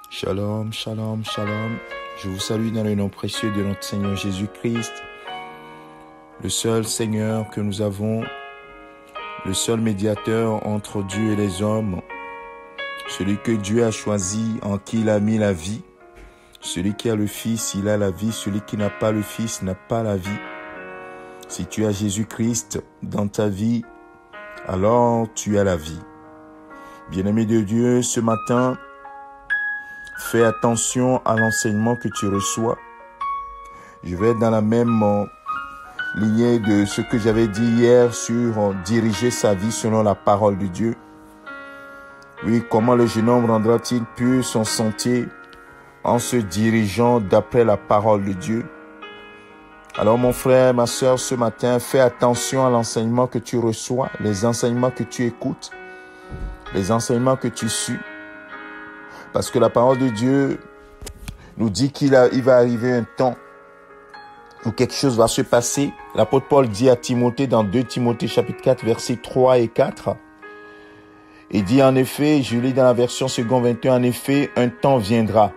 Shalom, shalom, shalom. Je vous salue dans le nom précieux de notre Seigneur Jésus-Christ, le seul Seigneur que nous avons, le seul médiateur entre Dieu et les hommes, celui que Dieu a choisi, en qui il a mis la vie. Celui qui a le Fils, il a la vie. Celui qui n'a pas le Fils n'a pas la vie. Si tu as Jésus-Christ dans ta vie, alors tu as la vie. Bien-aimé de Dieu, ce matin, fais attention à l'enseignement que tu reçois. Je vais dans la même lignée de ce que j'avais dit hier sur diriger sa vie selon la parole de Dieu. Oui, comment le jeune homme rendra-t-il pur son sentier en se dirigeant d'après la parole de Dieu? Alors mon frère, ma soeur, ce matin, fais attention à l'enseignement que tu reçois, les enseignements que tu écoutes, les enseignements que tu suis. Parce que la parole de Dieu nous dit qu'il va arriver un temps où quelque chose va se passer. L'apôtre Paul dit à Timothée dans 2 Timothée chapitre 4, versets 3 et 4. Il dit en effet, je lis dans la version second 21, en effet, un temps viendra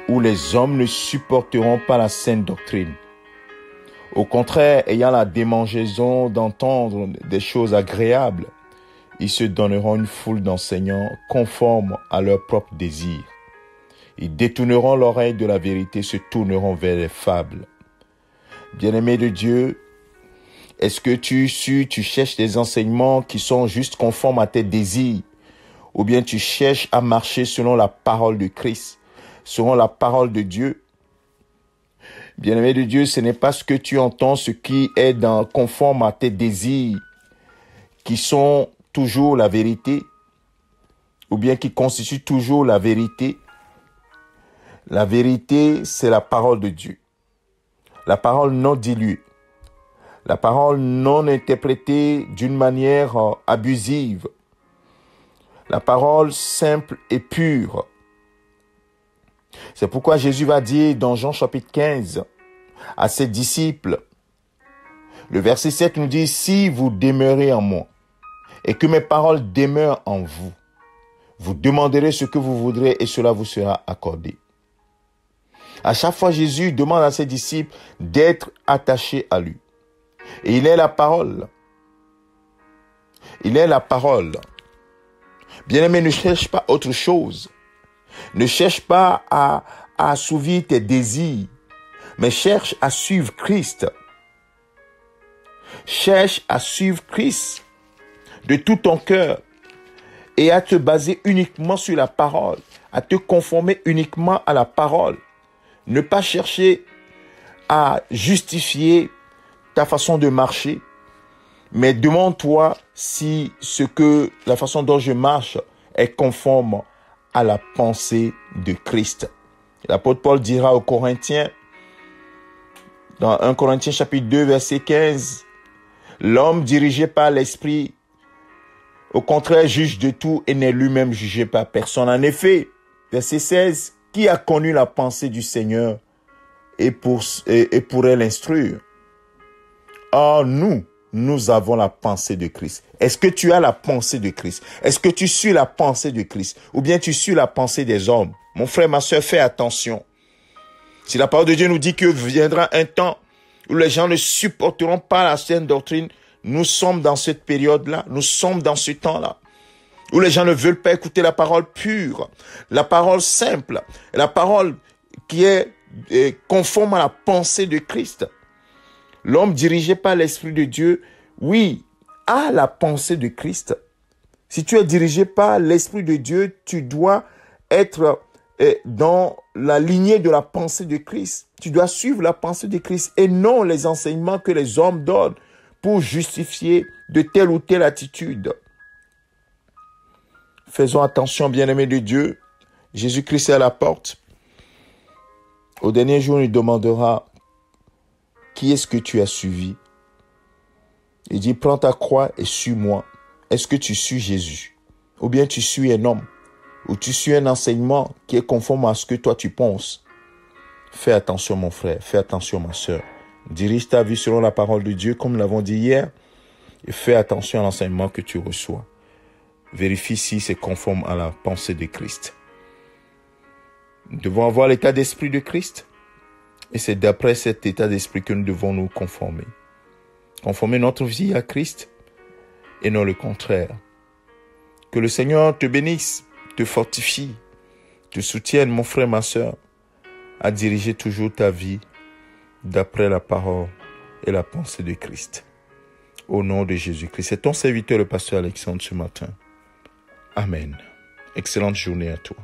où les hommes ne supporteront pas la saine doctrine. Au contraire, ayant la démangeaison d'entendre des choses agréables, ils se donneront une foule d'enseignants conformes à leurs propres désirs. Ils détourneront l'oreille de la vérité, se tourneront vers les fables. Bien-aimé de Dieu, est-ce que tu cherches des enseignements qui sont juste conformes à tes désirs? Ou bien tu cherches à marcher selon la parole de Christ, selon la parole de Dieu? Bien-aimé de Dieu, ce n'est pas ce que tu entends, ce qui est conforme à tes désirs, qui sont toujours la vérité, ou bien qui constituent toujours la vérité. La vérité, c'est la parole de Dieu. La parole non diluée. La parole non interprétée d'une manière abusive. La parole simple et pure. C'est pourquoi Jésus va dire dans Jean chapitre 15 à ses disciples, le verset 7 nous dit, « Si vous demeurez en moi et que mes paroles demeurent en vous, vous demanderez ce que vous voudrez et cela vous sera accordé. » À chaque fois, Jésus demande à ses disciples d'être attachés à lui. Et il est la parole. Il est la parole. Bien-aimé, ne cherche pas autre chose. Ne cherche pas à assouvir tes désirs, mais cherche à suivre Christ. Cherche à suivre Christ de tout ton cœur et à te baser uniquement sur la parole, à te conformer uniquement à la parole. Ne pas chercher à justifier ta façon de marcher, mais demande-toi si la façon dont je marche est conforme à la pensée de Christ. L'apôtre Paul dira aux Corinthiens, dans 1 Corinthiens chapitre 2, verset 15, « L'homme dirigé par l'esprit, au contraire, juge de tout et n'est lui-même jugé par personne. » En effet, verset 16, « Qui a connu la pensée du Seigneur et pourrait l'instruire? » Or, nous avons la pensée de Christ. Est-ce que tu as la pensée de Christ? Est-ce que tu suis la pensée de Christ? Ou bien tu suis la pensée des hommes? Mon frère, ma soeur, fais attention. Si la parole de Dieu nous dit qu'il viendra un temps où les gens ne supporteront pas la saine doctrine, nous sommes dans cette période-là, nous sommes dans ce temps-là, où les gens ne veulent pas écouter la parole pure, la parole simple, la parole qui est conforme à la pensée de Christ. L'homme dirigé par l'Esprit de Dieu, oui, a la pensée de Christ. Si tu es dirigé par l'Esprit de Dieu, tu dois être dans la lignée de la pensée de Christ. Tu dois suivre la pensée de Christ et non les enseignements que les hommes donnent pour justifier de telle ou telle attitude. Faisons attention, bien-aimés de Dieu. Jésus-Christ est à la porte. Au dernier jour, il demandera, qui est-ce que tu as suivi? Il dit, prends ta croix et suis-moi. Est-ce que tu suis Jésus? Ou bien tu suis un homme? Ou tu suis un enseignement qui est conforme à ce que toi tu penses? Fais attention mon frère, fais attention ma soeur. Dirige ta vie selon la parole de Dieu, comme nous l'avons dit hier. Et fais attention à l'enseignement que tu reçois. Vérifie si c'est conforme à la pensée de Christ. Nous devons avoir l'état d'esprit de Christ. Et c'est d'après cet état d'esprit que nous devons nous conformer. Conformer notre vie à Christ et non le contraire. Que le Seigneur te bénisse, te fortifie, te soutienne, mon frère, ma sœur, à diriger toujours ta vie d'après la parole et la pensée de Christ. Au nom de Jésus-Christ. C'est ton serviteur, le pasteur Alexandre, ce matin. Amen. Excellente journée à toi.